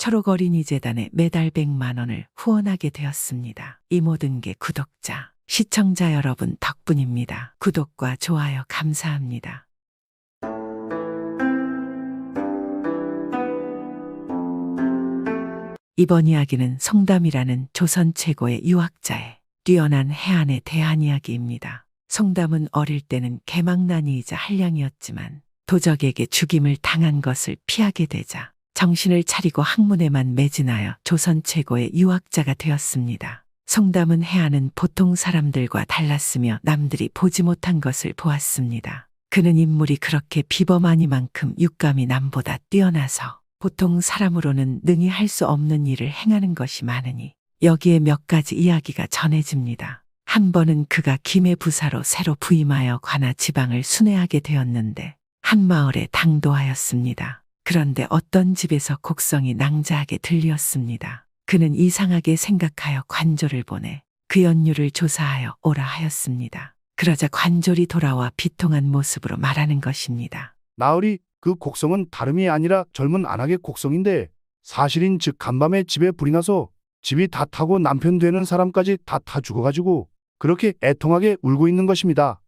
초록어린이재단에 매달 100만 원을 후원하게 되었습니다. 이 모든 게 구독자, 시청자 여러분 덕분입니다. 구독과 좋아요 감사합니다. 이번 이야기는 송담이라는 조선 최고의 유학자의 뛰어난 해안에 대한 이야기입니다. 송담은 어릴 때는 개망난이이자 한량이었지만 도적에게 죽임을 당한 것을 피하게 되자 정신을 차리고 학문에만 매진하여 조선 최고의 유학자가 되었습니다. 송담은 해안은 보통 사람들과 달랐으며 남들이 보지 못한 것을 보았습니다. 그는 인물이 그렇게 비범하니만큼 육감이 남보다 뛰어나서 보통 사람으로는 능히 할 수 없는 일을 행하는 것이 많으니 여기에 몇 가지 이야기가 전해집니다. 한 번은 그가 김해 부사로 새로 부임하여 관하 지방을 순회하게 되었는데 한 마을에 당도하였습니다. 그런데 어떤 집에서 곡성이 낭자하게 들리었습니다. 그는 이상하게 생각하여 관졸을 보내 그 연유를 조사하여 오라 하였습니다. 그러자 관졸이 돌아와 비통한 모습으로 말하는 것입니다. 나으리, 그 곡성은 다름이 아니라 젊은 안악의 곡성인데 사실인 즉 간밤에 집에 불이 나서 집이 다 타고 남편 되는 사람까지 다 타 죽어가지고 그렇게 애통하게 울고 있는 것입니다.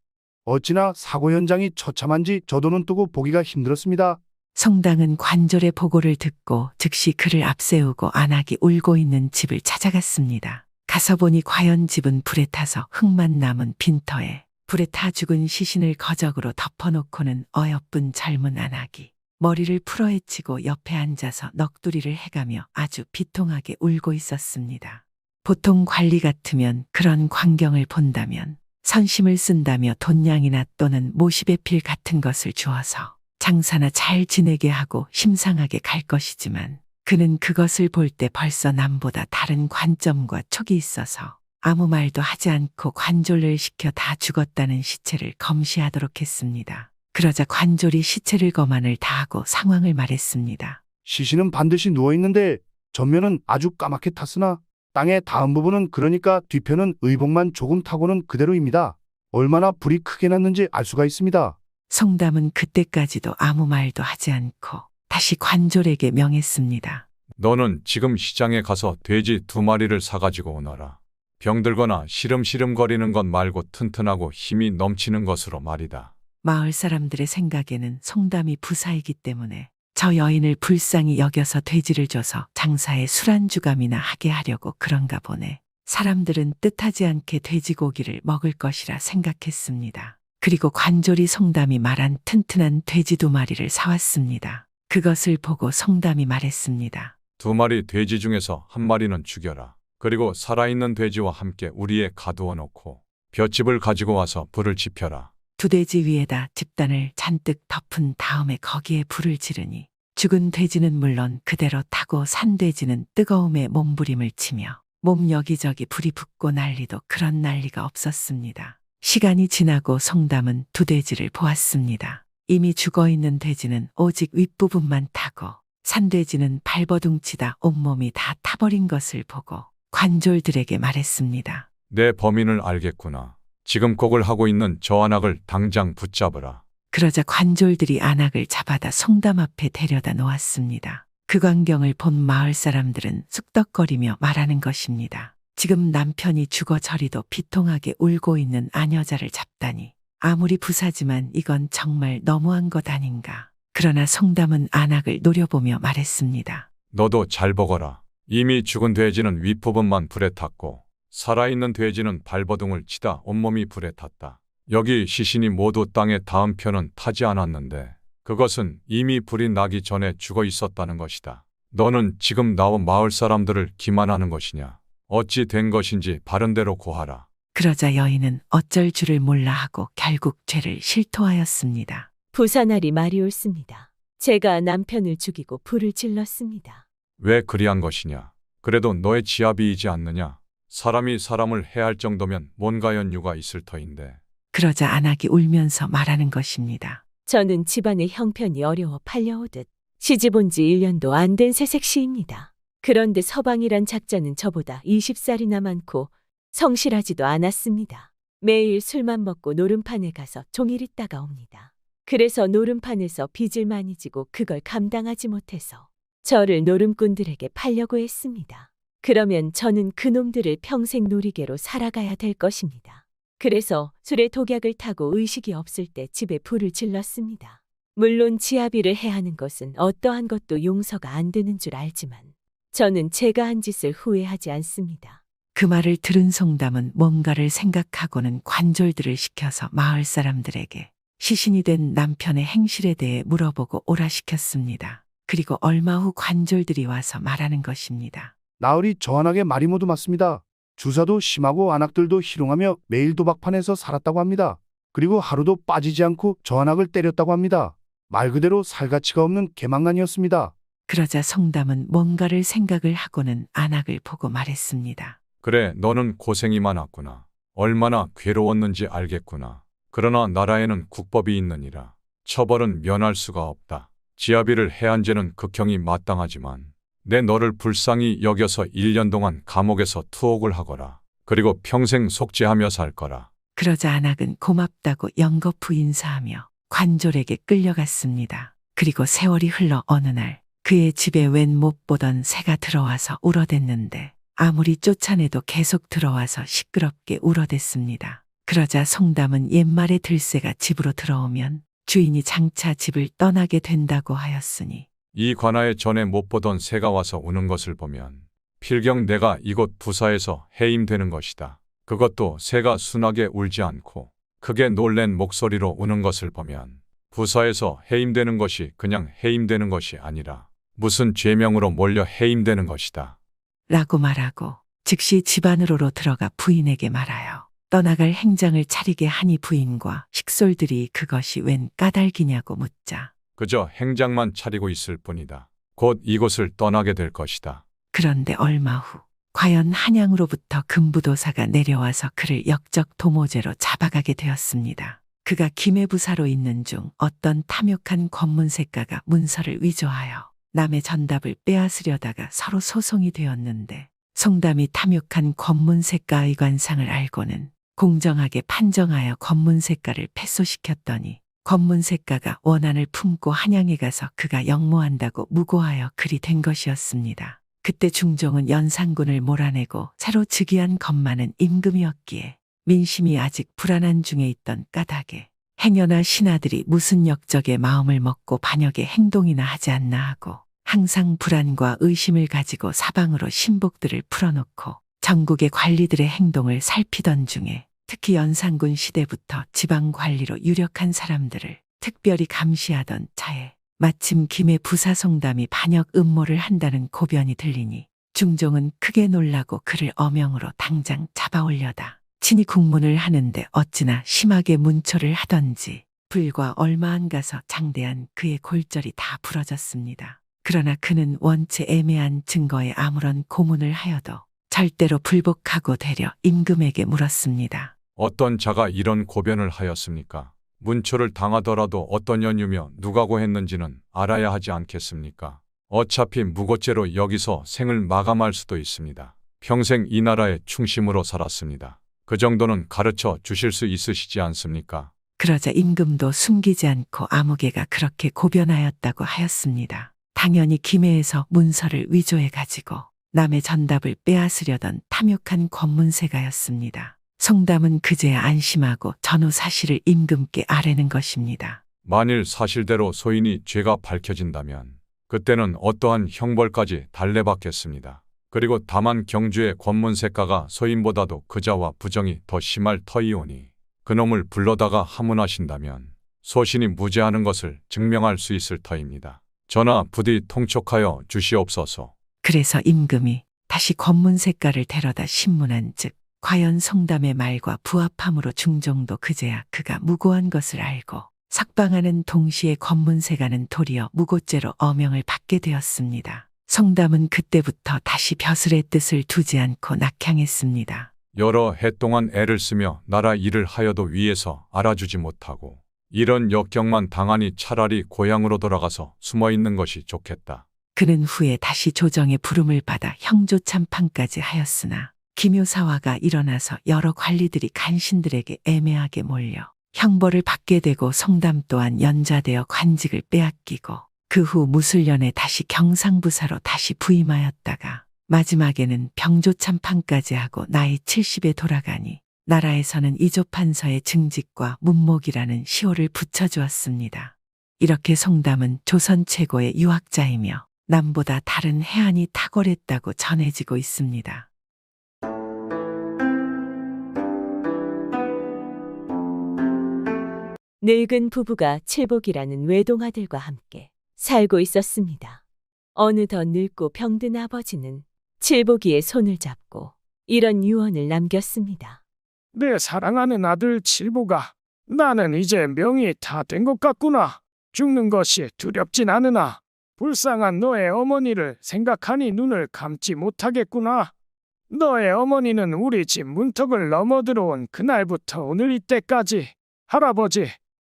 어찌나 사고 현장이 처참한지 저도 눈 뜨고 보기가 힘들었습니다. 송당은 관졸의 보고를 듣고 즉시 그를 앞세우고 안악이 울고 있는 집을 찾아갔습니다. 가서 보니 과연 집은 불에 타서 흙만 남은 빈터에 불에 타 죽은 시신을 거적으로 덮어놓고는 어여쁜 젊은 안악이 머리를 풀어헤치고 옆에 앉아서 넋두리를 해가며 아주 비통하게 울고 있었습니다. 보통 관리 같으면 그런 광경을 본다면 선심을 쓴다며 돈냥이나 또는 모시배필 같은 것을 주어서 장사나 잘 지내게 하고 심상하게 갈 것이지만 그는 그것을 볼 때 벌써 남보다 다른 관점과 촉이 있어서 아무 말도 하지 않고 관졸을 시켜 다 죽었다는 시체를 검시하도록 했습니다. 그러자 관졸이 시체를 검안을 다하고 상황을 말했습니다. 시신은 반드시 누워있는데 전면은 아주 까맣게 탔으나 땅의 닿은 부분은 그러니까 뒤편은 의복만 조금 타고는 그대로입니다. 얼마나 불이 크게 났는지 알 수가 있습니다. 송담은 그때까지도 아무 말도 하지 않고 다시 관졸에게 명했습니다. 너는 지금 시장에 가서 돼지 2마리를 사가지고 오너라. 병들거나 시름시름거리는 것 말고 튼튼하고 힘이 넘치는 것으로 말이다. 마을 사람들의 생각에는 송담이 부사이기 때문에 저 여인을 불쌍히 여겨서 돼지를 줘서 장사에 술안주감이나 하게 하려고 그런가 보네. 사람들은 뜻하지 않게 돼지고기를 먹을 것이라 생각했습니다. 그리고 관졸이 송담이 말한 튼튼한 돼지 2마리를 사왔습니다. 그것을 보고 송담이 말했습니다. 2마리 돼지 중에서 1마리는 죽여라. 그리고 살아있는 돼지와 함께 우리에 가두어 놓고 볏짚을 가지고 와서 불을 지펴라. 두돼지 위에다 집단을 잔뜩 덮은 다음에 거기에 불을 지르니 죽은 돼지는 물론 그대로 타고 산 돼지는 뜨거움에 몸부림을 치며 몸 여기저기 불이 붙고 난리도 그런 난리가 없었습니다. 시간이 지나고 송담은 두돼지를 보았습니다. 이미 죽어있는 돼지는 오직 윗부분만 타고 산 돼지는 발버둥치다 온몸이 다 타버린 것을 보고 관졸들에게 말했습니다. 내 범인을 알겠구나. 지금 곡을 하고 있는 저 안악을 당장 붙잡으라. 그러자 관졸들이 안악을 잡아다 송담 앞에 데려다 놓았습니다. 그 광경을 본 마을 사람들은 쑥덕거리며 말하는 것입니다. 지금 남편이 죽어 저리도 비통하게 울고 있는 아녀자를 잡다니 아무리 부사지만 이건 정말 너무한 것 아닌가. 그러나 송담은 안악을 노려보며 말했습니다. 너도 잘 보거라. 이미 죽은 돼지는 윗부분만 불에 탔고 살아있는 돼지는 발버둥을 치다 온몸이 불에 탔다. 여기 시신이 모두 땅에 닿은 편은 타지 않았는데 그것은 이미 불이 나기 전에 죽어 있었다는 것이다. 너는 지금 나와 마을 사람들을 기만하는 것이냐? 어찌 된 것인지 바른대로 고하라. 그러자 여인은 어쩔 줄을 몰라 하고 결국 죄를 실토하였습니다. 부사날이 말이 옳습니다. 제가 남편을 죽이고 불을 질렀습니다. 왜 그리한 것이냐? 그래도 너의 지압이이지 않느냐? 사람이 사람을 해할 정도면 뭔가 연유가 있을 터인데. 그러자 안악이 울면서 말하는 것입니다. 저는 집안의 형편이 어려워 팔려오듯 시집온 지 1년도 안 된 새색시입니다. 그런데 서방이란 작자는 저보다 20살이나 많고 성실하지도 않았습니다. 매일 술만 먹고 노름판에 가서 종일 있다가 옵니다. 그래서 노름판에서 빚을 많이 지고 그걸 감당하지 못해서 저를 노름꾼들에게 팔려고 했습니다. 그러면 저는 그놈들을 평생 놀이개로 살아가야 될 것입니다. 그래서 술에 독약을 타고 의식이 없을 때 집에 불을 질렀습니다. 물론 지아비를 해하는 것은 어떠한 것도 용서가 안 되는 줄 알지만 저는 제가 한 짓을 후회하지 않습니다. 그 말을 들은 송담은 뭔가를 생각하고는 관졸들을 시켜서 마을 사람들에게 시신이 된 남편의 행실에 대해 물어보고 오라 시켰습니다. 그리고 얼마 후 관졸들이 와서 말하는 것입니다. 나으리 저한에게 말이 모두 맞습니다. 주사도 심하고 안악들도 희롱하며 매일 도박판에서 살았다고 합니다. 그리고 하루도 빠지지 않고 저한악을 때렸다고 합니다. 말 그대로 살가치가 없는 개망난이었습니다. 그러자 송담은 뭔가를 생각을 하고는 안악을 보고 말했습니다. 그래, 너는 고생이 많았구나. 얼마나 괴로웠는지 알겠구나. 그러나 나라에는 국법이 있느니라. 처벌은 면할 수가 없다. 지아비를 해한 죄는 극형이 마땅하지만 내 너를 불쌍히 여겨서 1년 동안 감옥에서 투옥을 하거라. 그리고 평생 속죄하며 살 거라. 그러자 안악은 고맙다고 연거푸 인사하며 관졸에게 끌려갔습니다. 그리고 세월이 흘러 어느 날 그의 집에 웬 못 보던 새가 들어와서 울어댔는데 아무리 쫓아내도 계속 들어와서 시끄럽게 울어댔습니다. 그러자 송담은 옛말에 들새가 집으로 들어오면 주인이 장차 집을 떠나게 된다고 하였으니 이 관아에 전에 못 보던 새가 와서 우는 것을 보면 필경 내가 이곳 부사에서 해임되는 것이다. 그것도 새가 순하게 울지 않고 크게 놀란 목소리로 우는 것을 보면 부사에서 해임되는 것이 그냥 해임되는 것이 아니라 무슨 죄명으로 몰려 해임되는 것이다. 라고 말하고 즉시 집 안으로 들어가 부인에게 말하여 떠나갈 행장을 차리게 하니 부인과 식솔들이 그것이 웬 까닭이냐고 묻자 그저 행장만 차리고 있을 뿐이다. 곧 이곳을 떠나게 될 것이다. 그런데 얼마 후 과연 한양으로부터 금부도사가 내려와서 그를 역적 도모죄로 잡아가게 되었습니다. 그가 김해부사로 있는 중 어떤 탐욕한 권문색가가 문서를 위조하여 남의 전답을 빼앗으려다가 서로 소송이 되었는데 송담이 탐욕한 권문색가의 관상을 알고는 공정하게 판정하여 권문색가를 패소시켰더니 권문색가가 원한을 품고 한양에 가서 그가 역모한다고 무고하여 글이 된 것이었습니다. 그때 중종은 연산군을 몰아내고 새로 즉위한 건만은 임금이었기에 민심이 아직 불안한 중에 있던 까닭에 행여나 신하들이 무슨 역적의 마음을 먹고 반역의 행동이나 하지 않나 하고 항상 불안과 의심을 가지고 사방으로 신복들을 풀어놓고 전국의 관리들의 행동을 살피던 중에 특히 연산군 시대부터 지방 관리로 유력한 사람들을 특별히 감시하던 차에 마침 김해 부사 송담이 반역 음모를 한다는 고변이 들리니 중종은 크게 놀라고 그를 어명으로 당장 잡아올려다 친히 국문을 하는데 어찌나 심하게 문초를 하던지 불과 얼마 안 가서 장대한 그의 골절이 다 부러졌습니다. 그러나 그는 원체 애매한 증거에 아무런 고문을 하여도 절대로 불복하고 되려 임금에게 물었습니다. 어떤 자가 이런 고변을 하였습니까? 문초를 당하더라도 어떤 연유며 누가 고했는지는 알아야 하지 않겠습니까? 어차피 무고죄로 여기서 생을 마감할 수도 있습니다. 평생 이 나라의 충심으로 살았습니다. 그 정도는 가르쳐 주실 수 있으시지 않습니까? 그러자 임금도 숨기지 않고 아무개가 그렇게 고변하였다고 하였습니다. 당연히 김해에서 문서를 위조해 가지고 남의 전답을 빼앗으려던 탐욕한 권문세가였습니다. 송담은 그제야 안심하고 전후 사실을 임금께 아뢰는 것입니다. 만일 사실대로 소인이 죄가 밝혀진다면 그때는 어떠한 형벌까지 달래받겠습니다. 그리고 다만 경주의 권문색가가 소인보다도 그자와 부정이 더 심할 터이오니 그놈을 불러다가 하문하신다면 소신이 무죄하는 것을 증명할 수 있을 터입니다. 전하 부디 통촉하여 주시옵소서. 그래서 임금이 다시 권문색가를 데려다 신문한 즉 과연 송담의 말과 부합함으로 중종도 그제야 그가 무고한 것을 알고 석방하는 동시에 권문세가는 도리어 무고죄로 어명을 받게 되었습니다. 송담은 그때부터 다시 벼슬의 뜻을 두지 않고 낙향했습니다. 여러 해 동안 애를 쓰며 나라 일을 하여도 위에서 알아주지 못하고 이런 역경만 당하니 차라리 고향으로 돌아가서 숨어 있는 것이 좋겠다. 그는 후에 다시 조정의 부름을 받아 형조 참판까지 하였으나 기묘사화가 일어나서 여러 관리들이 간신들에게 애매하게 몰려 형벌을 받게 되고 송담 또한 연좌되어 관직을 빼앗기고 그 후 무술년에 다시 경상부사로 다시 부임하였다가 마지막에는 병조참판까지 하고 나이 70에 돌아가니 나라에서는 이조판서의 증직과 문목이라는 시호를 붙여주었습니다. 이렇게 송담은 조선 최고의 유학자이며 남보다 다른 해안이 탁월했다고 전해지고 있습니다. 늙은 부부가 칠복이라는 외동아들과 함께 살고 있었습니다. 어느덧 늙고 병든 아버지는 칠복이의 손을 잡고 이런 유언을 남겼습니다. 내 사랑하는 아들 칠보가, 나는 이제 명이 다 된 것 같구나. 죽는 것이 두렵진 않으나 불쌍한 너의 어머니를 생각하니 눈을 감지 못하겠구나. 너의 어머니는 우리 집 문턱을 넘어들어온 그날부터 오늘 이때까지 할아버지,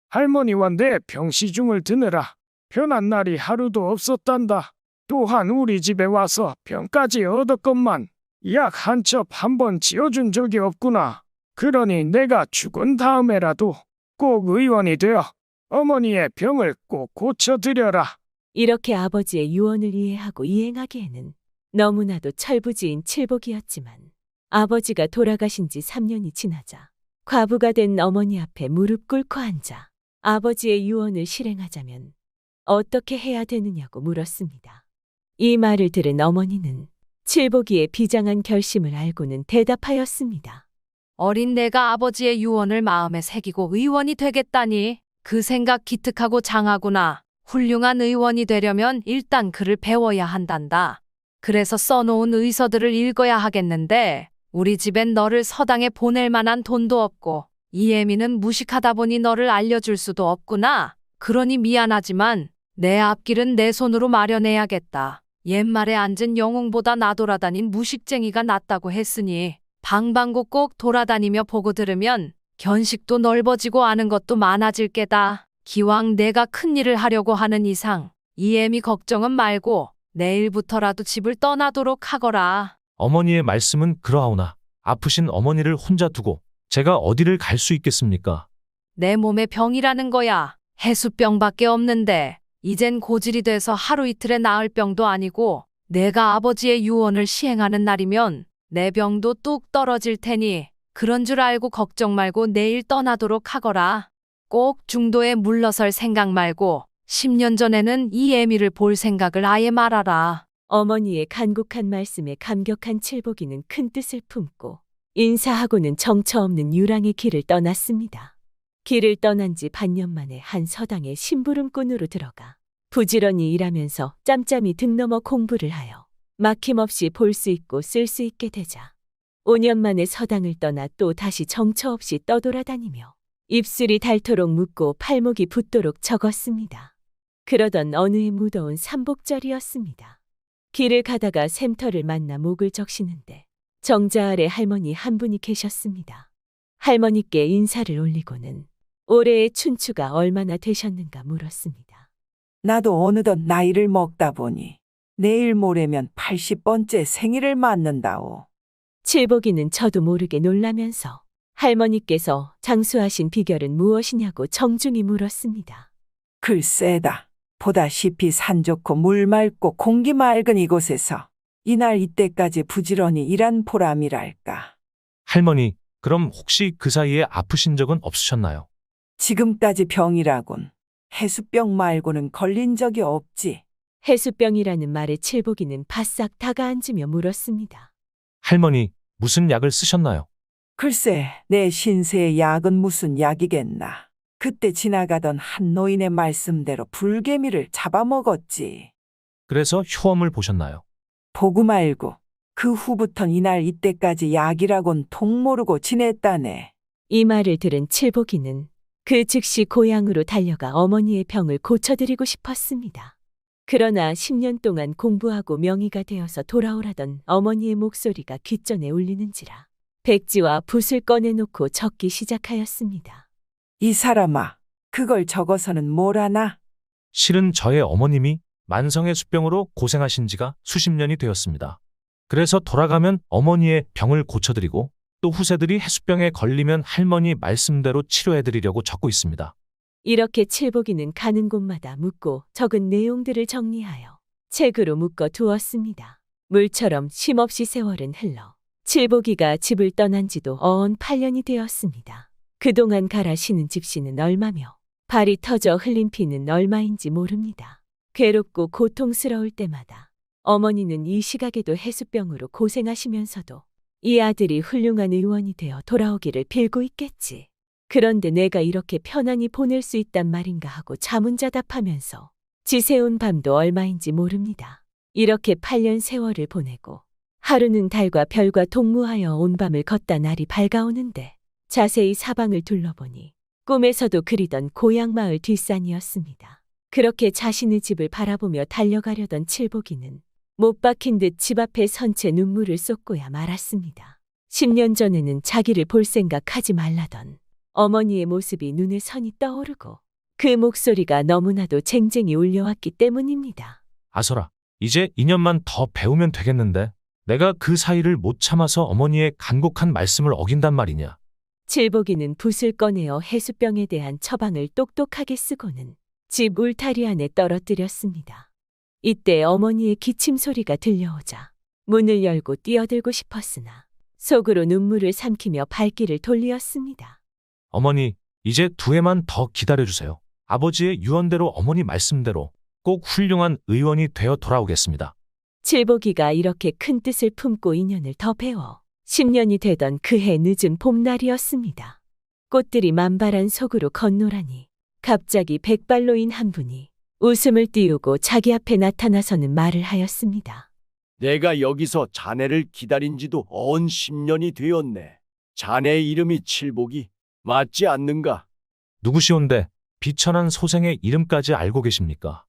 할머니와 내 병시중을 드느라 편한 날이 하루도 없었단다. 또한 우리 집에 와서 병까지 얻었건만 약 한 첩 한 번 지어준 적이 없구나. 그러니 내가 죽은 다음에라도 꼭 의원이 되어 어머니의 병을 꼭 고쳐드려라. 이렇게 아버지의 유언을 이해하고 이행하기에는 너무나도 철부지인 칠복이었지만 아버지가 돌아가신 지 3년이 지나자 과부가 된 어머니 앞에 무릎 꿇고 앉아 아버지의 유언을 실행하자면 어떻게 해야 되느냐고 물었습니다. 이 말을 들은 어머니는 칠복이의 비장한 결심을 알고는 대답하였습니다. 어린 내가 아버지의 유언을 마음에 새기고 의원이 되겠다니 그 생각 기특하고 장하구나. 훌륭한 의원이 되려면 일단 글을 배워야 한단다. 그래서 써놓은 의서들을 읽어야 하겠는데 우리 집엔 너를 서당에 보낼 만한 돈도 없고 이애미는 무식하다 보니 너를 알려줄 수도 없구나. 그러니 미안하지만 내 앞길은 내 손으로 마련해야겠다. 옛말에 앉은 영웅보다 나돌아다닌 무식쟁이가 낫다고 했으니 방방곡 꼭 돌아다니며 보고 들으면 견식도 넓어지고 아는 것도 많아질 게다. 기왕 내가 큰일을 하려고 하는 이상 이애미 걱정은 말고 내일부터라도 집을 떠나도록 하거라. 어머니의 말씀은 그러하오나 아프신 어머니를 혼자 두고 제가 어디를 갈 수 있겠습니까? 내 몸에 병이라는 거야. 해수병밖에 없는데 이젠 고질이 돼서 하루 이틀에 나을 병도 아니고 내가 아버지의 유언을 시행하는 날이면 내 병도 뚝 떨어질 테니 그런 줄 알고 걱정 말고 내일 떠나도록 하거라. 꼭 중도에 물러설 생각 말고 10년 전에는 이 애미를 볼 생각을 아예 말아라. 어머니의 간곡한 말씀에 감격한 칠복이는 큰 뜻을 품고 인사하고는 정처 없는 유랑의 길을 떠났습니다. 길을 떠난 지 반년 만에 한 서당에 심부름꾼으로 들어가 부지런히 일하면서 짬짬이 등 넘어 공부를 하여 막힘없이 볼 수 있고 쓸 수 있게 되자 5년 만에 서당을 떠나 또 다시 정처 없이 떠돌아다니며 입술이 닳도록 묻고 팔목이 붓도록 적었습니다. 그러던 어느 해 무더운 삼복절이었습니다. 길을 가다가 샘터를 만나 목을 적시는데 정자 아래 할머니 한 분이 계셨습니다. 할머니께 인사를 올리고는 올해의 춘추가 얼마나 되셨는가 물었습니다. 나도 어느덧 나이를 먹다 보니 내일 모레면 80번째 생일을 맞는다오. 칠복이는 저도 모르게 놀라면서 할머니께서 장수하신 비결은 무엇이냐고 정중히 물었습니다. 글쎄다. 보다시피 산 좋고 물 맑고 공기 맑은 이곳에서 이날 이때까지 부지런히 일한 보람이랄까. 할머니, 그럼 혹시 그 사이에 아프신 적은 없으셨나요? 지금까지 병이라곤 해수병 말고는 걸린 적이 없지. 해수병이라는 말에 칠복이는 바싹 다가앉으며 물었습니다. 할머니, 무슨 약을 쓰셨나요? 글쎄, 내 신세의 약은 무슨 약이겠나. 그때 지나가던 한 노인의 말씀대로 불개미를 잡아먹었지. 그래서 효험을 보셨나요? 보고 말고 그 후부턴 이날 이때까지 약이라곤 통 모르고 지냈다네. 이 말을 들은 칠복이는 그 즉시 고향으로 달려가 어머니의 병을 고쳐드리고 싶었습니다. 그러나 10년 동안 공부하고 명의가 되어서 돌아오라던 어머니의 목소리가 귓전에 울리는지라 백지와 붓을 꺼내놓고 적기 시작하였습니다. 이 사람아, 그걸 적어서는 뭘 하나? 실은 저의 어머님이 만성의 수병으로 고생하신 지가 수십 년이 되었습니다. 그래서 돌아가면 어머니의 병을 고쳐드리고 또 후세들이 해수병에 걸리면 할머니 말씀대로 치료해드리려고 적고 있습니다. 이렇게 칠복이는 가는 곳마다 묻고 적은 내용들을 정리하여 책으로 묶어 두었습니다. 물처럼 쉼없이 세월은 흘러 칠복이가 집을 떠난 지도 어언 8년이 되었습니다. 그동안 갈아 신은 집시는 얼마며 발이 터져 흘린 피는 얼마인지 모릅니다. 괴롭고 고통스러울 때마다 어머니는 이 시각에도 해수병으로 고생하시면서도 이 아들이 훌륭한 의원이 되어 돌아오기를 빌고 있겠지. 그런데 내가 이렇게 편안히 보낼 수 있단 말인가 하고 자문자답하면서 지새운 밤도 얼마인지 모릅니다. 이렇게 8년 세월을 보내고 하루는 달과 별과 동무하여 온 밤을 걷다 날이 밝아오는데 자세히 사방을 둘러보니 꿈에서도 그리던 고향 마을 뒷산이었습니다. 그렇게 자신의 집을 바라보며 달려가려던 칠복이는 못 박힌 듯 집 앞에 선 채 눈물을 쏟고야 말았습니다. 10년 전에는 자기를 볼 생각하지 말라던 어머니의 모습이 눈에 선이 떠오르고 그 목소리가 너무나도 쟁쟁이 울려왔기 때문입니다. 아서라, 이제 2년만 더 배우면 되겠는데 내가 그 사이를 못 참아서 어머니의 간곡한 말씀을 어긴단 말이냐. 칠복이는 붓을 꺼내어 해수병에 대한 처방을 똑똑하게 쓰고는 집 울타리 안에 떨어뜨렸습니다. 이때 어머니의 기침 소리가 들려오자 문을 열고 뛰어들고 싶었으나 속으로 눈물을 삼키며 발길을 돌리었습니다. 어머니, 이제 2해만 더 기다려주세요. 아버지의 유언대로 어머니 말씀대로 꼭 훌륭한 의원이 되어 돌아오겠습니다. 칠복이가 이렇게 큰 뜻을 품고 2년을 더 배워 10년이 되던 그해 늦은 봄날이었습니다. 꽃들이 만발한 속으로 건노라니 갑자기 백발로인 한 분이 웃음을 띄우고 자기 앞에 나타나서는 말을 하였습니다. 내가 여기서 자네를 기다린 지도 어언 10년이 되었네. 자네의 이름이 칠복이 맞지 않는가? 누구시온데 비천한 소생의 이름까지 알고 계십니까?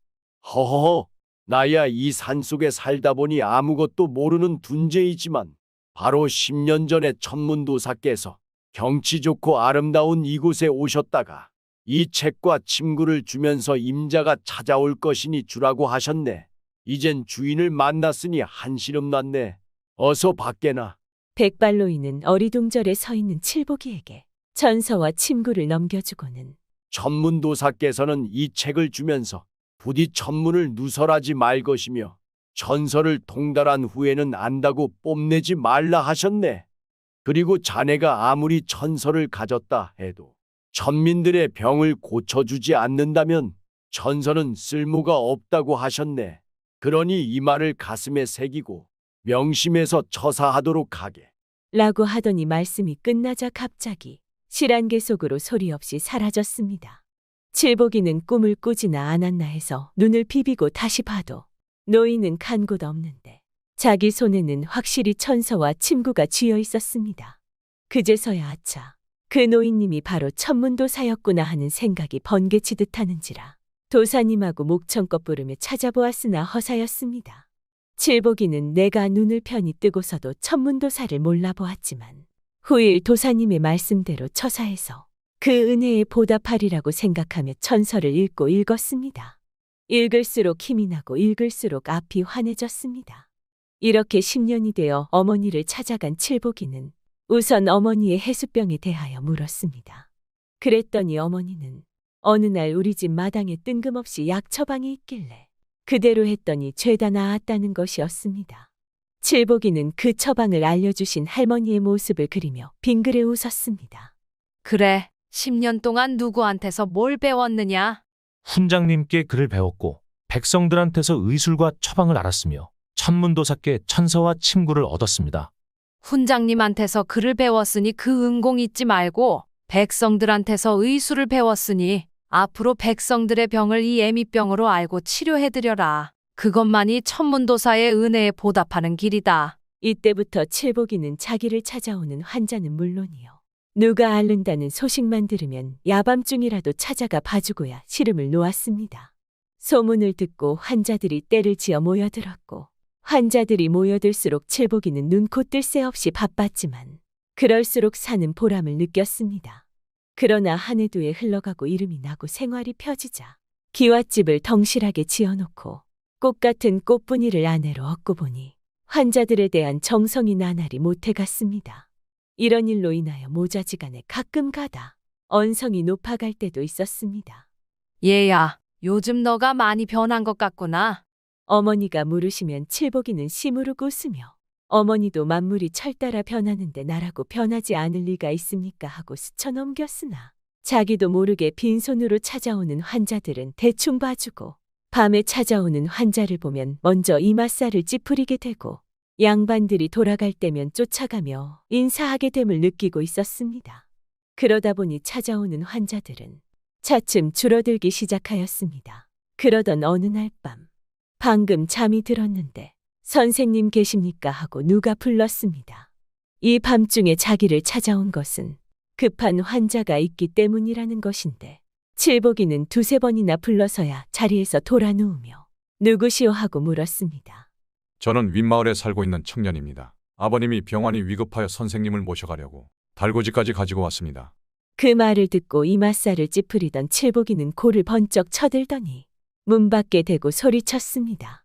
허허허, 나야 이 산속에 살다 보니 아무것도 모르는 둔재이지만 바로 10년 전에 천문도사께서 경치 좋고 아름다운 이곳에 오셨다가 이 책과 침구를 주면서 임자가 찾아올 것이니 주라고 하셨네. 이젠 주인을 만났으니 한시름 났네. 어서 밖에나. 백발로인은 어리둥절에 서 있는 칠복이에게 전서와 침구를 넘겨주고는 천문도사께서는 이 책을 주면서 부디 천문을 누설하지 말 것이며 전설을 통달한 후에는 안다고 뽐내지 말라 하셨네. 그리고 자네가 아무리 전설을 가졌다 해도 천민들의 병을 고쳐주지 않는다면 전설은 쓸모가 없다고 하셨네. 그러니 이 말을 가슴에 새기고 명심해서 처사하도록 하게. 라고 하더니 말씀이 끝나자 갑자기 실안개 속으로 소리 없이 사라졌습니다. 칠복이는 꿈을 꾸지나 않았나 해서 눈을 비비고 다시 봐도 노인은 간 곳 없는데 자기 손에는 확실히 천서와 침구가 쥐어 있었습니다. 그제서야 아차, 그 노인님이 바로 천문도사였구나 하는 생각이 번개치듯 하는지라 도사님하고 목청껏 부르며 찾아보았으나 허사였습니다. 칠복이는 내가 눈을 편히 뜨고서도 천문도사를 몰라보았지만 후일 도사님의 말씀대로 처사해서 그 은혜에 보답하리라고 생각하며 천서를 읽고 읽었습니다. 읽을수록 힘이 나고 읽을수록 앞이 환해졌습니다. 이렇게 10년이 되어 어머니를 찾아간 칠복이는 우선 어머니의 해수병에 대하여 물었습니다. 그랬더니 어머니는 어느 날 우리 집 마당에 뜬금없이 약 처방이 있길래 그대로 했더니 죄다 나았다는 것이었습니다. 칠복이는 그 처방을 알려주신 할머니의 모습을 그리며 빙그레 웃었습니다. 그래, 10년 동안 누구한테서 뭘 배웠느냐? 훈장님께 글을 배웠고 백성들한테서 의술과 처방을 알았으며 천문도사께 천서와 침구를 얻었습니다. 훈장님한테서 글을 배웠으니 그 은공 잊지 말고 백성들한테서 의술을 배웠으니 앞으로 백성들의 병을 이 애미병으로 알고 치료해드려라. 그것만이 천문도사의 은혜에 보답하는 길이다. 이때부터 칠복이는 자기를 찾아오는 환자는 물론이요, 누가 앓는다는 소식만 들으면 야밤중이라도 찾아가 봐주고야 시름을 놓았습니다. 소문을 듣고 환자들이 떼를 지어 모여들었고 환자들이 모여들수록 칠복이는 눈코 뜰 새 없이 바빴지만 그럴수록 사는 보람을 느꼈습니다. 그러나 한 해 두 해 흘러가고 이름이 나고 생활이 펴지자 기와집을 덩실하게 지어놓고 꽃같은 꽃분이를 아내로 얻고 보니 환자들에 대한 정성이 나날이 못해갔습니다. 이런 일로 인하여 모자지간에 가끔 가다 언성이 높아갈 때도 있었습니다. 얘야, 요즘 너가 많이 변한 것 같구나. 어머니가 물으시면 칠복이는 시무룩 웃으며 어머니도 만물이 철따라 변하는데 나라고 변하지 않을 리가 있습니까 하고 스쳐 넘겼으나 자기도 모르게 빈손으로 찾아오는 환자들은 대충 봐주고 밤에 찾아오는 환자를 보면 먼저 이맛살을 찌푸리게 되고 양반들이 돌아갈 때면 쫓아가며 인사하게 됨을 느끼고 있었습니다. 그러다 보니 찾아오는 환자들은 차츰 줄어들기 시작하였습니다. 그러던 어느 날 밤, 방금 잠이 들었는데 선생님 계십니까 하고 누가 불렀습니다. 이 밤중에 자기를 찾아온 것은 급한 환자가 있기 때문이라는 것인데 칠복이는 두세 번이나 불러서야 자리에서 돌아 누우며 누구시오 하고 물었습니다. 저는 윗마을에 살고 있는 청년입니다. 아버님이 병환이 위급하여 선생님을 모셔가려고 달구지까지 가지고 왔습니다. 그 말을 듣고 이맛살을 찌푸리던 칠복이는 코를 번쩍 쳐들더니 문 밖에 대고 소리쳤습니다.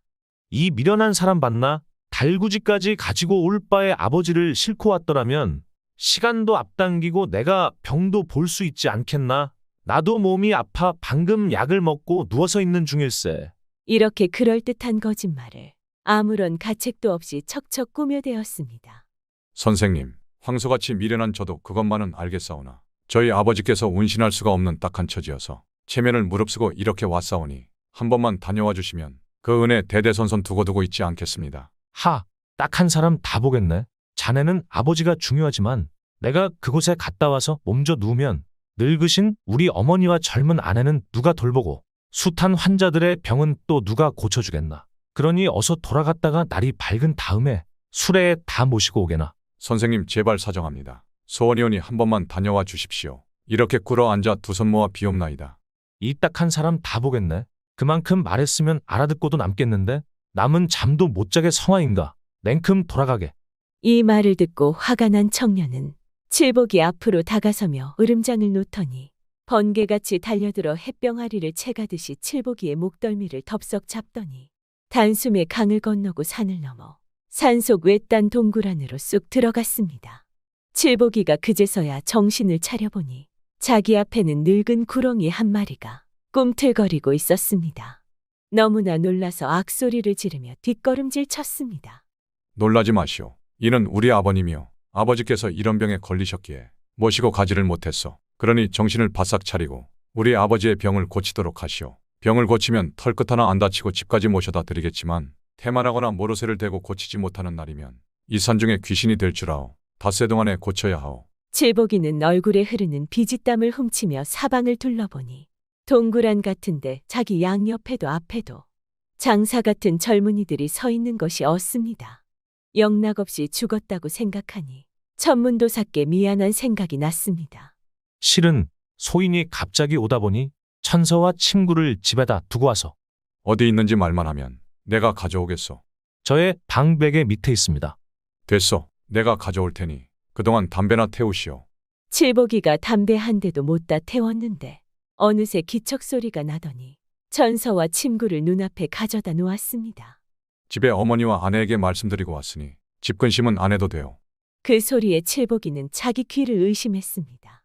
이 미련한 사람 봤나? 달구지까지 가지고 올 바에 아버지를 싣고 왔더라면 시간도 앞당기고 내가 병도 볼 수 있지 않겠나? 나도 몸이 아파 방금 약을 먹고 누워서 있는 중일세. 이렇게 그럴듯한 거짓말을 아무런 가책도 없이 척척 꾸며대었습니다. 선생님, 황소같이 미련한 저도 그것만은 알겠사오나 저희 아버지께서 운신할 수가 없는 딱한 처지여서 체면을 무릅쓰고 이렇게 왔사오니 한 번만 다녀와 주시면 그 은혜 대대손손 두고두고 있지 않겠습니다. 하, 딱 한 사람 다 보겠네. 자네는 아버지가 중요하지만 내가 그곳에 갔다 와서 몸져 누우면 늙으신 우리 어머니와 젊은 아내는 누가 돌보고 숱한 환자들의 병은 또 누가 고쳐주겠나. 그러니 어서 돌아갔다가 날이 밝은 다음에 수레에 다 모시고 오게나. 선생님 제발 사정합니다. 소원이오니 한 번만 다녀와 주십시오. 이렇게 꿇어 앉아 두 손 모아 비옵나이다. 이 딱 한 사람 다 보겠네. 그만큼 말했으면 알아듣고도 남겠는데 남은 잠도 못 자게 성화인가. 냉큼 돌아가게. 이 말을 듣고 화가 난 청년은 칠복이 앞으로 다가서며 으름장을 놓더니 번개같이 달려들어 햇병아리를 채가듯이 칠복이의 목덜미를 덥석 잡더니 단숨에 강을 건너고 산을 넘어 산속 외딴 동굴 안으로 쑥 들어갔습니다. 칠복이가 그제서야 정신을 차려보니 자기 앞에는 늙은 구렁이 한 마리가 꿈틀거리고 있었습니다. 너무나 놀라서 악소리를 지르며 뒷걸음질 쳤습니다. 놀라지 마시오. 이는 우리 아버님이요. 아버지께서 이런 병에 걸리셨기에 모시고 가지를 못했소. 그러니 정신을 바싹 차리고 우리 아버지의 병을 고치도록 하시오. 병을 고치면 털끝 하나 안 다치고 집까지 모셔다 드리겠지만 태만하거나 모로쇠를 대고 고치지 못하는 날이면 이 산중에 귀신이 될 줄 아오. 닷새 동안에 고쳐야 하오. 칠복이는 얼굴에 흐르는 비지땀을 훔치며 사방을 둘러보니 동굴안 같은데 자기 양옆에도 앞에도 장사 같은 젊은이들이 서 있는 것이 없습니다. 영락없이 죽었다고 생각하니 천문도사께 미안한 생각이 났습니다. 실은 소인이 갑자기 오다 보니 천서와 침구를 집에다 두고 와서 어디 있는지 말만 하면 내가 가져오겠소. 저의 방베개 밑에 있습니다. 됐소. 내가 가져올 테니 그동안 담배나 태우시오. 칠복이가 담배 한 대도 못다 태웠는데 어느새 기척 소리가 나더니 천서와 침구를 눈앞에 가져다 놓았습니다. 집에 어머니와 아내에게 말씀드리고 왔으니 집 근심은 안 해도 돼요. 그 소리에 칠복이는 자기 귀를 의심했습니다.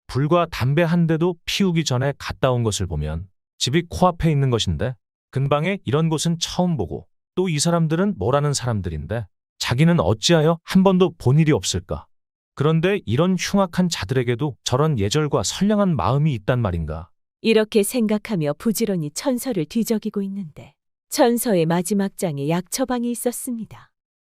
불과 담배 한 대도 피우기 전에 갔다 온 것을 보면 집이 코앞에 있는 것인데 근방에 이런 곳은 처음 보고 또 이 사람들은 뭐라는 사람들인데 자기는 어찌하여 한 번도 본 일이 없을까? 그런데 이런 흉악한 자들에게도 저런 예절과 선량한 마음이 있단 말인가? 이렇게 생각하며 부지런히 천서를 뒤적이고 있는데 천서의 마지막 장에 약 처방이 있었습니다.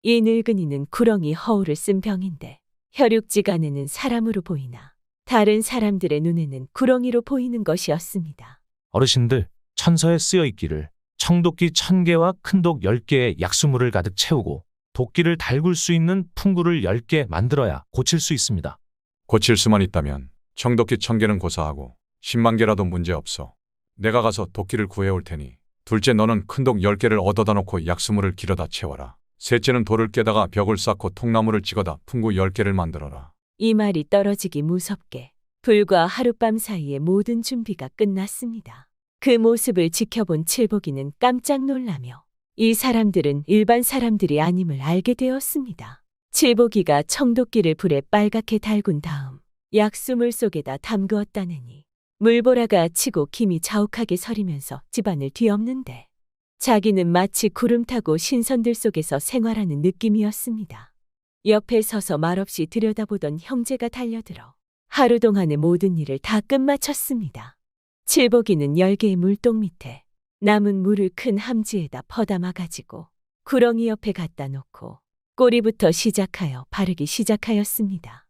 이 늙은이는 구렁이 허울을 쓴 병인데 혈육지간에는 사람으로 보이나 다른 사람들의 눈에는 구렁이로 보이는 것이었습니다. 어르신들, 천서에 쓰여 있기를 청도끼 1000개와 큰독 10개의 약수물을 가득 채우고 도끼를 달굴 수 있는 풍구를 10개 만들어야 고칠 수 있습니다. 고칠 수만 있다면 청도끼 1000개는 고사하고 10만 개라도 문제없어. 내가 가서 도끼를 구해올 테니 둘째 너는 큰독 10개를 얻어다 놓고 약수물을 길어다 채워라. 셋째는 돌을 깨다가 벽을 쌓고 통나무를 찍어다 풍구 10개를 만들어라. 이 말이 떨어지기 무섭게 불과 하룻밤 사이에 모든 준비가 끝났습니다. 그 모습을 지켜본 칠복이는 깜짝 놀라며 이 사람들은 일반 사람들이 아님을 알게 되었습니다. 칠복이가 청도끼를 불에 빨갛게 달군 다음 약수물 속에다 담그었다느니 물보라가 치고 김이 자욱하게 서리면서 집안을 뒤엎는데 자기는 마치 구름 타고 신선들 속에서 생활하는 느낌이었습니다. 옆에 서서 말없이 들여다보던 형제가 달려들어 하루 동안의 모든 일을 다 끝마쳤습니다. 칠복이는 10개의 물동 밑에 남은 물을 큰 함지에다 퍼담아 가지고 구렁이 옆에 갖다 놓고 꼬리부터 시작하여 바르기 시작하였습니다.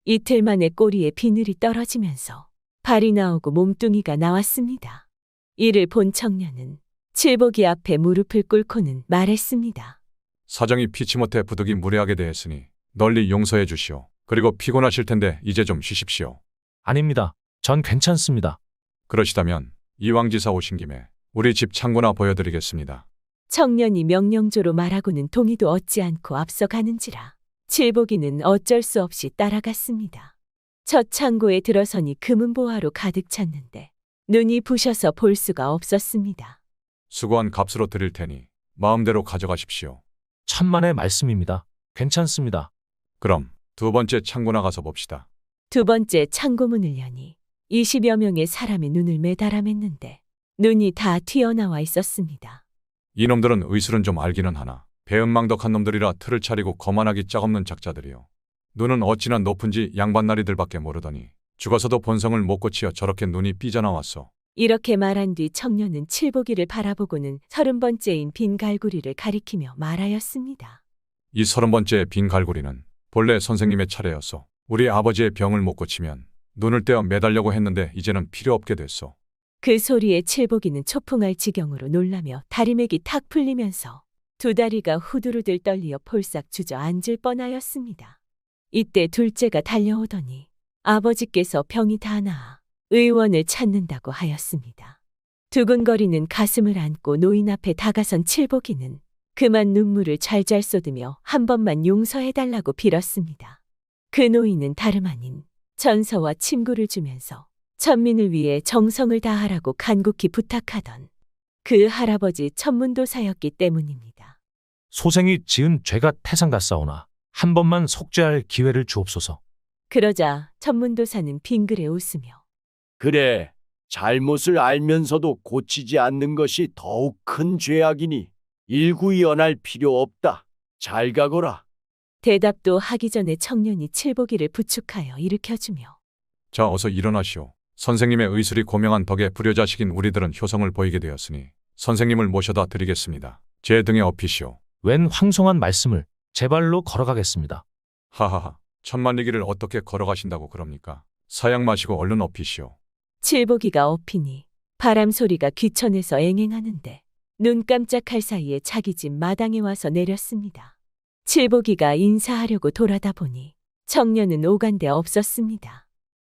이틀 만에 꼬리에 비늘이 떨어지면서 발이 나오고 몸뚱이가 나왔습니다. 이를 본 청년은 칠복이 앞에 무릎을 꿇고는 말했습니다. 사정이 피치 못해 부득이 무례하게 대했으니 널리 용서해 주시오. 그리고 피곤하실 텐데 이제 좀 쉬십시오. 아닙니다. 전 괜찮습니다. 그러시다면 이왕지사 오신 김에 우리 집 창고나 보여드리겠습니다. 청년이 명령조로 말하고는 동의도 얻지 않고 앞서가는지라 칠복이는 어쩔 수 없이 따라갔습니다. 첫 창고에 들어서니 금은보화로 가득 찼는데 눈이 부셔서 볼 수가 없었습니다. 수고한 값으로 드릴 테니 마음대로 가져가십시오. 천만의 말씀입니다. 괜찮습니다. 그럼 두 번째 창고 나가서 봅시다. 두 번째 창고문을 여니 20여 명의 사람의 눈을 매달아맸는데 눈이 다 튀어나와 있었습니다. 이놈들은 의술은 좀 알기는 하나 배은망덕한 놈들이라 틀을 차리고 거만하기 짝없는 작자들이요. 눈은 어찌나 높은지 양반나리들밖에 모르더니 죽어서도 본성을 못 고치어 저렇게 눈이 삐져나왔어. 이렇게 말한 뒤 청년은 칠복이를 바라보고는 30번째인 빈 갈구리를 가리키며 말하였습니다. 이 30번째 빈 갈고리는 본래 선생님의 차례였어. 우리 아버지의 병을 못 고치면 눈을 떼어 매달려고 했는데 이제는 필요 없게 됐어. 그 소리에 칠복이는 초풍할 지경으로 놀라며 다리맥이 탁 풀리면서 두 다리가 후두루들 떨리어 폴싹 주저앉을 뻔하였습니다. 이때 둘째가 달려오더니 아버지께서 병이 다 나아 의원을 찾는다고 하였습니다. 두근거리는 가슴을 안고 노인 앞에 다가선 칠복이는 그만 눈물을 잘잘 쏟으며 한 번만 용서해달라고 빌었습니다. 그 노인은 다름 아닌 전서와 침구를 주면서 천민을 위해 정성을 다하라고 간곡히 부탁하던 그 할아버지 천문도사였기 때문입니다. 소생이 지은 죄가 태산 같사오나 한 번만 속죄할 기회를 주옵소서. 그러자 천문도사는 빙그레 웃으며 그래, 잘못을 알면서도 고치지 않는 것이 더욱 큰 죄악이니 일구이언할 필요 없다. 잘 가거라. 대답도 하기 전에 청년이 칠복이를 부축하여 일으켜주며 자, 어서 일어나시오. 선생님의 의술이 고명한 덕에 불효자식인 우리들은 효성을 보이게 되었으니 선생님을 모셔다 드리겠습니다. 제 등에 업히시오. 웬 황송한 말씀을 제 발로 걸어가겠습니다. 하하하, 천만리기를 어떻게 걸어가신다고 그럽니까? 사양 마시고 얼른 업히시오. 칠복이가 업히니 바람 소리가 귀천에서 앵앵하는데 눈 깜짝할 사이에 자기 집 마당에 와서 내렸습니다. 칠복이가 인사하려고 돌아다 보니 청년은 오간데 없었습니다.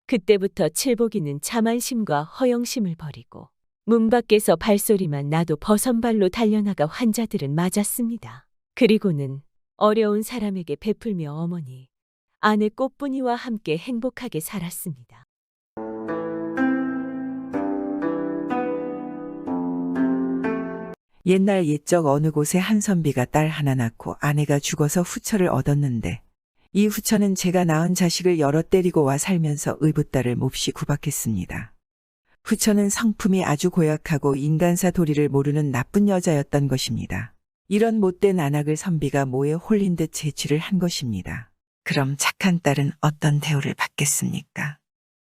그때부터 칠복이는 자만심과 허영심을 버리고 문 밖에서 발소리만 나도 버선발로 달려나가 환자들은 맞았습니다. 그리고는 어려운 사람에게 베풀며 어머니, 아내 꽃분이와 함께 행복하게 살았습니다. 옛날 옛적 어느 곳에 한선비가 딸 하나 낳고 아내가 죽어서 후처를 얻었는데 이 후처는 제가 낳은 자식을 여러 때리고 와 살면서 의붓딸을 몹시 구박했습니다. 후처는 성품이 아주 고약하고 인간사 도리를 모르는 나쁜 여자였던 것입니다. 이런 못된 안악을 선비가 모에 홀린 듯 제취를 한 것입니다. 그럼 착한 딸은 어떤 대우를 받겠습니까?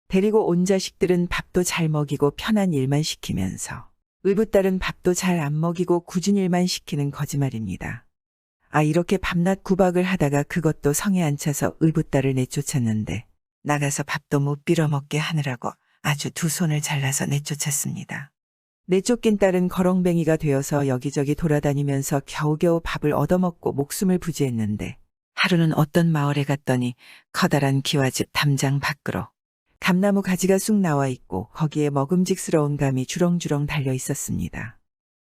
데리고 온 자식들은 밥도 잘 먹이고 편한 일만 시키면서 의붓딸은 밥도 잘 안 먹이고 굳은 일만 시키는 거짓말입니다. 이렇게 밤낮 구박을 하다가 그것도 성에 안 차서 의붓딸을 내쫓았는데 나가서 밥도 못 빌어먹게 하느라고 아주 두 손을 잘라서 내쫓았습니다. 내쫓긴 딸은 거렁뱅이가 되어서 여기저기 돌아다니면서 겨우겨우 밥을 얻어먹고 목숨을 부지했는데 하루는 어떤 마을에 갔더니 커다란 기와집 담장 밖으로 감나무 가지가 쑥 나와 있고 거기에 먹음직스러운 감이 주렁주렁 달려 있었습니다.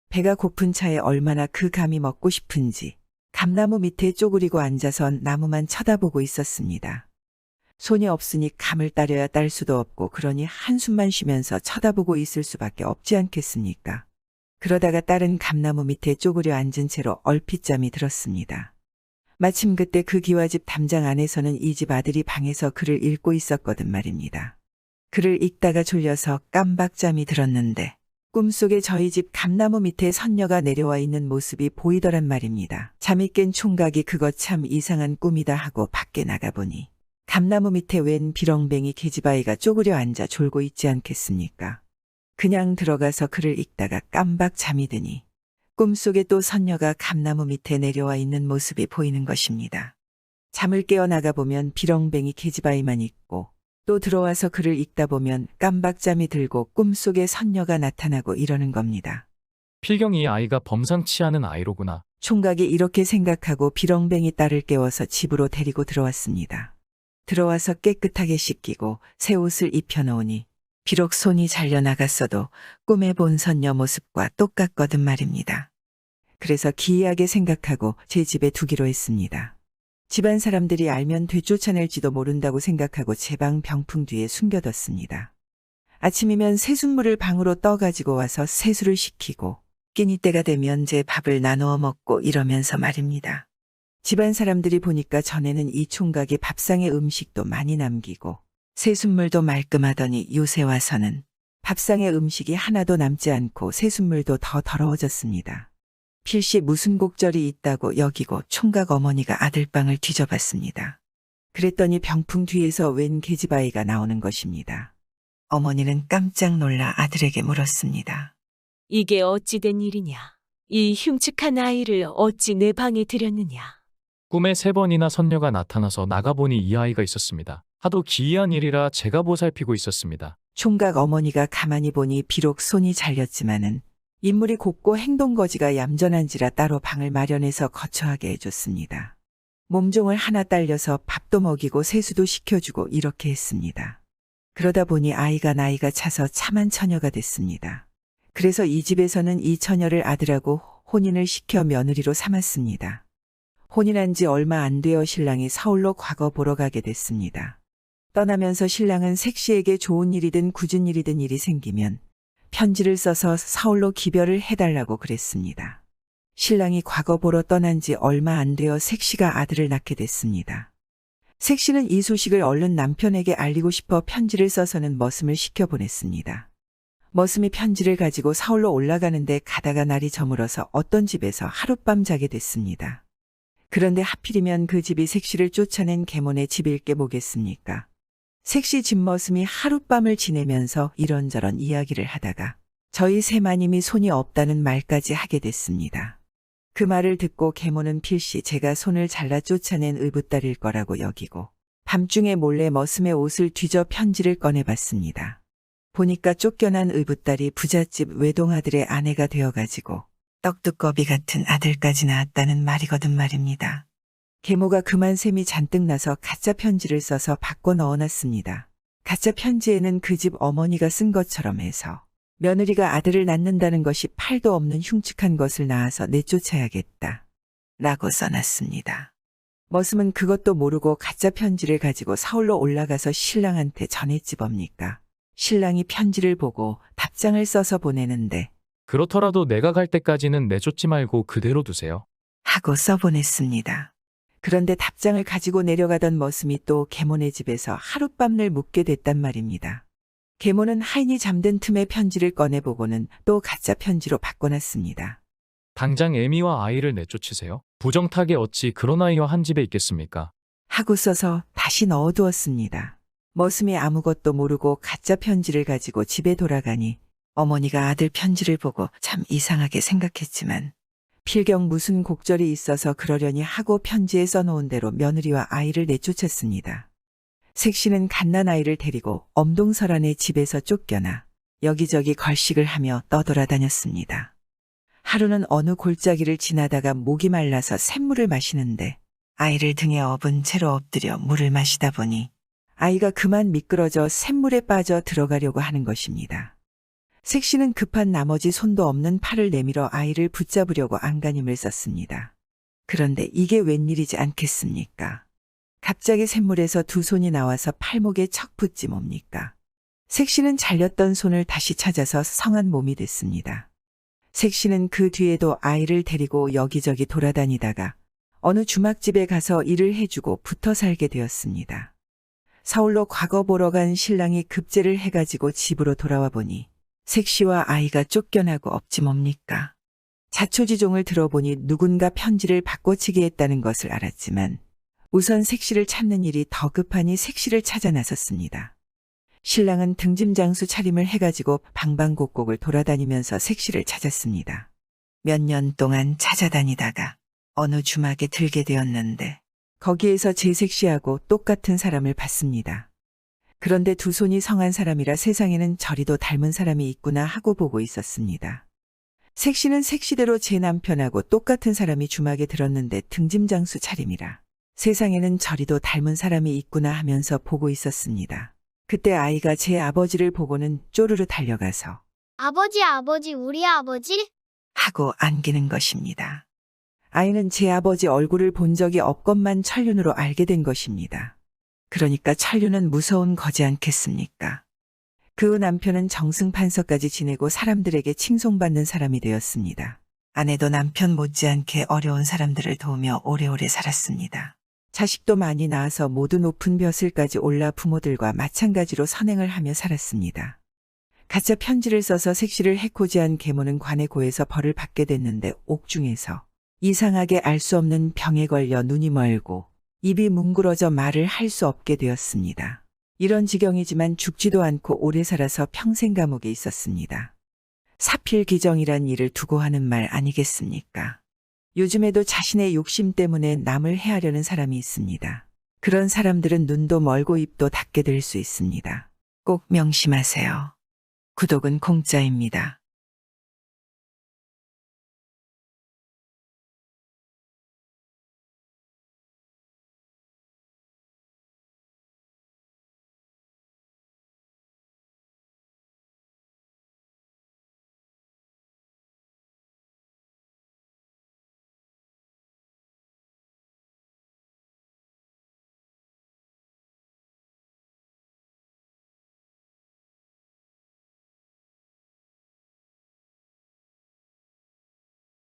배가 고픈 차에 얼마나 그 감이 먹고 싶은지 감나무 밑에 쪼그리고 앉아서 나무만 쳐다보고 있었습니다. 손이 없으니 감을 따려야 딸 수도 없고 그러니 한숨만 쉬면서 쳐다보고 있을 수밖에 없지 않겠습니까? 그러다가 딸은 감나무 밑에 쪼그려 앉은 채로 얼핏 잠이 들었습니다. 마침 그때 그 기와집 담장 안에서는 이 집 아들이 방에서 글을 읽고 있었거든 말입니다. 글을 읽다가 졸려서 깜박잠이 들었는데 꿈속에 저희 집 감나무 밑에 선녀가 내려와 있는 모습이 보이더란 말입니다. 잠이 깬 총각이 그거 참 이상한 꿈이다 하고 밖에 나가보니 감나무 밑에 웬 비렁뱅이 계집아이가 쪼그려 앉아 졸고 있지 않겠습니까? 그냥 들어가서 글을 읽다가 깜박 잠이 드니 꿈속에 또 선녀가 감나무 밑에 내려와 있는 모습이 보이는 것입니다. 잠을 깨어 나가보면 비렁뱅이 계집아이만 있고 또 들어와서 글을 읽다 보면 깜박잠이 들고 꿈속에 선녀가 나타나고 이러는 겁니다. 필경이 이 아이가 범상치 않은 아이로구나. 총각이 이렇게 생각하고 비렁뱅이 딸을 깨워서 집으로 데리고 들어왔습니다. 들어와서 깨끗하게 씻기고 새 옷을 입혀놓으니 비록 손이 잘려나갔어도 꿈에 본 선녀 모습과 똑같거든 말입니다. 그래서 기이하게 생각하고 제 집에 두기로 했습니다. 집안 사람들이 알면 되쫓아낼지도 모른다고 생각하고 제 방 병풍 뒤에 숨겨뒀습니다. 아침이면 새순물을 방으로 떠가지고 와서 세수를 시키고 끼니 때가 되면 제 밥을 나누어 먹고 이러면서 말입니다. 집안 사람들이 보니까 전에는 이 총각이 밥상에 음식도 많이 남기고 새순물도 말끔하더니 요새 와서는 밥상에 음식이 하나도 남지 않고 새순물도 더 더러워졌습니다. 필시 무슨 곡절이 있다고 여기고 총각 어머니가 아들방을 뒤져봤습니다. 그랬더니 병풍 뒤에서 웬 계집아이가 나오는 것입니다. 어머니는 깜짝 놀라 아들에게 물었습니다. 이게 어찌 된 일이냐? 이 흉측한 아이를 어찌 내 방에 들였느냐? 꿈에 3번이나 선녀가 나타나서 나가보니 이 아이가 있었습니다. 하도 기이한 일이라 제가 보살피고 있었습니다. 총각 어머니가 가만히 보니 비록 손이 잘렸지만은 인물이 곱고 행동거지가 얌전한지라 따로 방을 마련해서 거처하게 해줬습니다. 몸종을 하나 딸려서 밥도 먹이고 세수도 시켜주고 이렇게 했습니다. 그러다 보니 아이가 나이가 차서 참한 처녀가 됐습니다. 그래서 이 집에서는 이 처녀를 아들하고 혼인을 시켜 며느리로 삼았습니다. 혼인한 지 얼마 안 되어 신랑이 서울로 과거 보러 가게 됐습니다. 떠나면서 신랑은 색시에게 좋은 일이든 굳은 일이든 일이 생기면 편지를 써서 서울로 기별을 해달라고 그랬습니다. 신랑이 과거 보러 떠난 지 얼마 안 되어 색시가 아들을 낳게 됐습니다. 색시는 이 소식을 얼른 남편에게 알리고 싶어 편지를 써서는 머슴을 시켜보냈습니다. 머슴이 편지를 가지고 서울로 올라가는데 가다가 날이 저물어서 어떤 집에서 하룻밤 자게 됐습니다. 그런데 하필이면 그 집이 색시를 쫓아낸 계몬의 집일 게 뭐겠습니까? 색시 집머슴이 하룻밤을 지내면서 이런저런 이야기를 하다가 저희 세마님이 손이 없다는 말까지 하게 됐습니다. 그 말을 듣고 계모는 필시 제가 손을 잘라 쫓아낸 의붓딸일 거라고 여기고 밤중에 몰래 머슴의 옷을 뒤져 편지를 꺼내봤습니다. 보니까 쫓겨난 의붓딸이 부잣집 외동아들의 아내가 되어가지고 떡두꺼비 같은 아들까지 낳았다는 말이거든 말입니다. 계모가 그만 셈이 잔뜩 나서 가짜 편지를 써서 바꿔 넣어놨습니다. 가짜 편지에는 그 집 어머니가 쓴 것처럼 해서 며느리가 아들을 낳는다는 것이 팔도 없는 흉측한 것을 낳아서 내쫓아야겠다 라고 써놨습니다. 머슴은 그것도 모르고 가짜 편지를 가지고 서울로 올라가서 신랑한테 전했지 뭡니까. 신랑이 편지를 보고 답장을 써서 보내는데 그렇더라도 내가 갈 때까지는 내쫓지 말고 그대로 두세요. 하고 써보냈습니다. 그런데 답장을 가지고 내려가던 머슴이 또 계모네 집에서 하룻밤을 묵게 됐단 말입니다. 계모는 하인이 잠든 틈에 편지를 꺼내보고는 또 가짜 편지로 바꿔놨습니다. 당장 애미와 아이를 내쫓으세요. 부정타게 어찌 그런 아이와 한 집에 있겠습니까? 하고 써서 다시 넣어두었습니다. 머슴이 아무것도 모르고 가짜 편지를 가지고 집에 돌아가니 어머니가 아들 편지를 보고 참 이상하게 생각했지만 필경 무슨 곡절이 있어서 그러려니 하고 편지에 써놓은 대로 며느리와 아이를 내쫓았습니다. 색시는 갓난아이를 데리고 엄동설안의 집에서 쫓겨나 여기저기 걸식을 하며 떠돌아다녔습니다. 하루는 어느 골짜기를 지나다가 목이 말라서 샘물을 마시는데 아이를 등에 업은 채로 엎드려 물을 마시다 보니 아이가 그만 미끄러져 샘물에 빠져 들어가려고 하는 것입니다. 색시는 급한 나머지 손도 없는 팔을 내밀어 아이를 붙잡으려고 안간힘을 썼습니다. 그런데 이게 웬일이지 않겠습니까? 갑자기 샘물에서 두 손이 나와서 팔목에 척 붙지 뭡니까? 색시는 잘렸던 손을 다시 찾아서 성한 몸이 됐습니다. 색시는 그 뒤에도 아이를 데리고 여기저기 돌아다니다가 어느 주막집에 가서 일을 해주고 붙어 살게 되었습니다. 서울로 과거 보러 간 신랑이 급제를 해가지고 집으로 돌아와 보니 색시와 아이가 쫓겨나고 없지 뭡니까. 자초지종을 들어보니 누군가 편지를 바꿔치기 했다는 것을 알았지만 우선 색시를 찾는 일이 더 급하니 색시를 찾아 나섰습니다. 신랑은 등짐장수 차림을 해가지고 방방곡곡을 돌아다니면서 색시를 찾았습니다. 몇 년 동안 찾아다니다가 어느 주막에 들게 되었는데 거기에서 제 색시하고 똑같은 사람을 봤습니다. 그런데 두 손이 성한 사람이라 세상에는 저리도 닮은 사람이 있구나 하고 보고 있었습니다. 색시는 색시대로 제 남편하고 똑같은 사람이 주막에 들었는데 등짐장수 차림이라 세상에는 저리도 닮은 사람이 있구나 하면서 보고 있었습니다. 그때 아이가 제 아버지를 보고는 쪼르르 달려가서 아버지, 우리 아버지? 하고 안기는 것입니다. 아이는 제 아버지 얼굴을 본 적이 없건만 천륜으로 알게 된 것입니다. 그러니까 천륜은 무서운 거지 않겠습니까? 그 후 남편은 정승판서까지 지내고 사람들에게 칭송받는 사람이 되었습니다. 아내도 남편 못지않게 어려운 사람들을 도우며 오래오래 살았습니다. 자식도 많이 낳아서 모두 높은 벼슬까지 올라 부모들과 마찬가지로 선행을 하며 살았습니다. 가짜 편지를 써서 색시를 해코지 한 계모는 관에 고해서 벌을 받게 됐는데 옥중에서 이상하게 알 수 없는 병에 걸려 눈이 멀고 입이 뭉그러져 말을 할 수 없게 되었습니다. 이런 지경이지만 죽지도 않고 오래 살아서 평생 감옥에 있었습니다. 사필기정이란 일을 두고 하는 말 아니겠습니까? 요즘에도 자신의 욕심 때문에 남을 해하려는 사람이 있습니다. 그런 사람들은 눈도 멀고 입도 닫게 될 수 있습니다. 꼭 명심하세요. 구독은 공짜입니다.